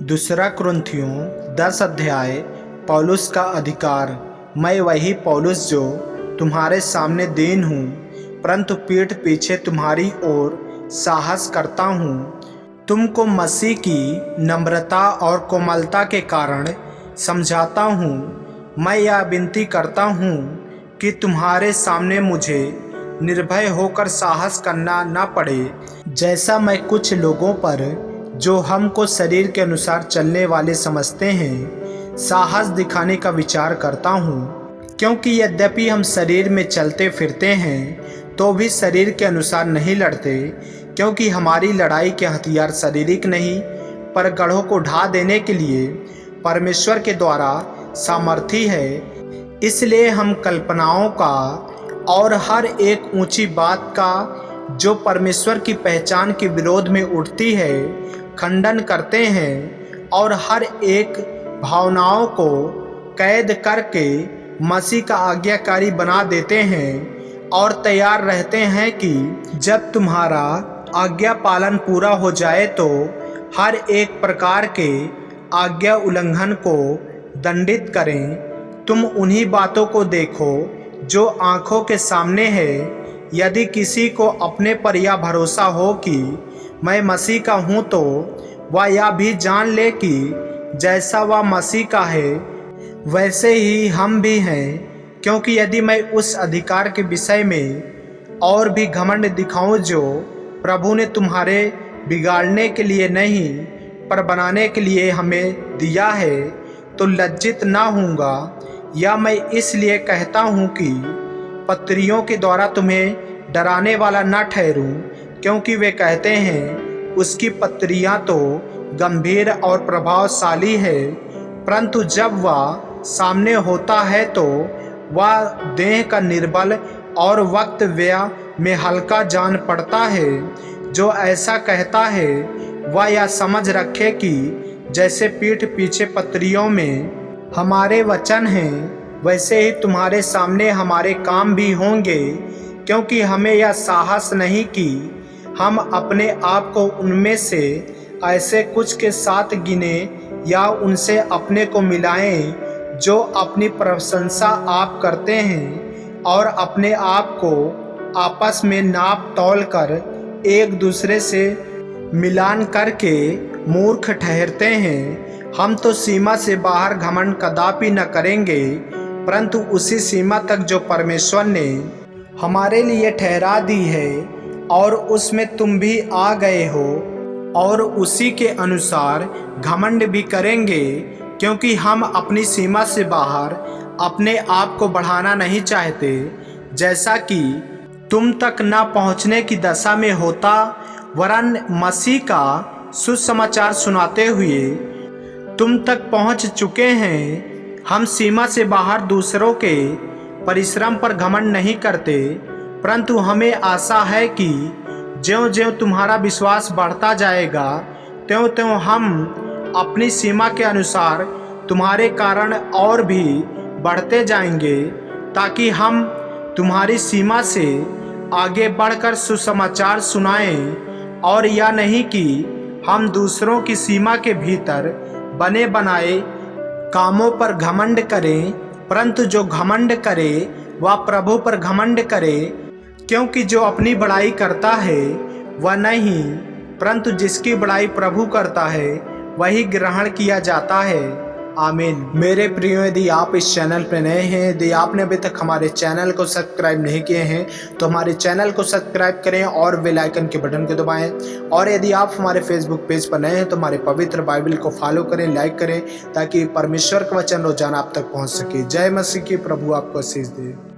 दूसरा कुरिन्थियों 10 अध्याय। पौलुस का अधिकार। मैं वही पौलुस जो तुम्हारे सामने दीन हूँ, परंतु पीठ पीछे तुम्हारी ओर साहस करता हूँ। तुमको मसीह की नम्रता और कोमलता के कारण समझाता हूँ। मैं यह विनती करता हूँ कि तुम्हारे सामने मुझे निर्भय होकर साहस करना न पड़े, जैसा मैं कुछ लोगों पर जो हमको शरीर के अनुसार चलने वाले समझते हैं साहस दिखाने का विचार करता हूँ। क्योंकि यद्यपि हम शरीर में चलते फिरते हैं तो भी शरीर के अनुसार नहीं लड़ते, क्योंकि हमारी लड़ाई के हथियार शारीरिक नहीं पर गढ़ों को ढा देने के लिए परमेश्वर के द्वारा सामर्थी है। इसलिए हम कल्पनाओं का और हर एक ऊंची बात का जो परमेश्वर की पहचान के विरोध में उठती है खंडन करते हैं, और हर एक भावनाओं को कैद करके मसीह का आज्ञाकारी बना देते हैं, और तैयार रहते हैं कि जब तुम्हारा आज्ञा पालन पूरा हो जाए तो हर एक प्रकार के आज्ञा उल्लंघन को दंडित करें। तुम उन्हीं बातों को देखो जो आंखों के सामने है। यदि किसी को अपने पर यह भरोसा हो कि मैं मसीह का हूँ, तो वह यह भी जान ले कि जैसा वह मसीह का है वैसे ही हम भी हैं। क्योंकि यदि मैं उस अधिकार के विषय में और भी घमंड दिखाऊं जो प्रभु ने तुम्हारे बिगाड़ने के लिए नहीं पर बनाने के लिए हमें दिया है, तो लज्जित ना होऊंगा। या मैं इसलिए कहता हूँ कि पत्रियों के द्वारा तुम्हें डराने वाला न ठहरूं, क्योंकि वे कहते हैं उसकी पत्रियां तो गंभीर और प्रभावशाली है, परंतु जब वह सामने होता है तो वह देह का निर्बल और वक्तव्य में हल्का जान पड़ता है। जो ऐसा कहता है वह यह समझ रखे कि जैसे पीठ पीछे पत्रियों में हमारे वचन हैं, वैसे ही तुम्हारे सामने हमारे काम भी होंगे। क्योंकि हमें यह साहस नहीं कि हम अपने आप को उनमें से ऐसे कुछ के साथ गिने या उनसे अपने को मिलाएं जो अपनी प्रशंसा आप करते हैं और अपने आप को आपस में नाप तौल कर एक दूसरे से मिलान करके मूर्ख ठहरते हैं। हम तो सीमा से बाहर घमंड कदापि न करेंगे, परंतु उसी सीमा तक जो परमेश्वर ने हमारे लिए ठहरा दी है और उसमें तुम भी आ गए हो, और उसी के अनुसार घमंड भी करेंगे। क्योंकि हम अपनी सीमा से बाहर अपने आप को बढ़ाना नहीं चाहते, जैसा कि तुम तक न पहुंचने की दशा में होता, वरन मसीह का सुसमाचार सुनाते हुए तुम तक पहुंच चुके हैं। हम सीमा से बाहर दूसरों के परिश्रम पर घमंड नहीं करते, परंतु हमें आशा है कि ज्यों-ज्यों तुम्हारा विश्वास बढ़ता जाएगा त्यों-त्यों हम अपनी सीमा के अनुसार तुम्हारे कारण और भी बढ़ते जाएंगे, ताकि हम तुम्हारी सीमा से आगे बढ़कर सुसमाचार सुनाएं। और यह नहीं कि हम दूसरों की सीमा के भीतर बने बनाए कामों पर घमंड करें, परंतु जो घमंड करे वह प्रभु पर घमंड करे। क्योंकि जो अपनी बड़ाई करता है वह नहीं, परंतु जिसकी बड़ाई प्रभु करता है वही ग्रहण किया जाता है। आमीन। मेरे प्रियो, यदि आप इस चैनल पर नए हैं, यदि आपने अभी तक हमारे चैनल को सब्सक्राइब नहीं किए हैं तो हमारे चैनल को सब्सक्राइब करें और बेल आइकन के बटन को दबाएं। और यदि आप हमारे फेसबुक पेज पर नए हैं तो हमारे पवित्र बाइबल को फॉलो करें, लाइक करें, ताकि परमेश्वर का वचन रोजाना आप तक पहुंच सके। जय मसीह की। प्रभु आपको आशीष दे।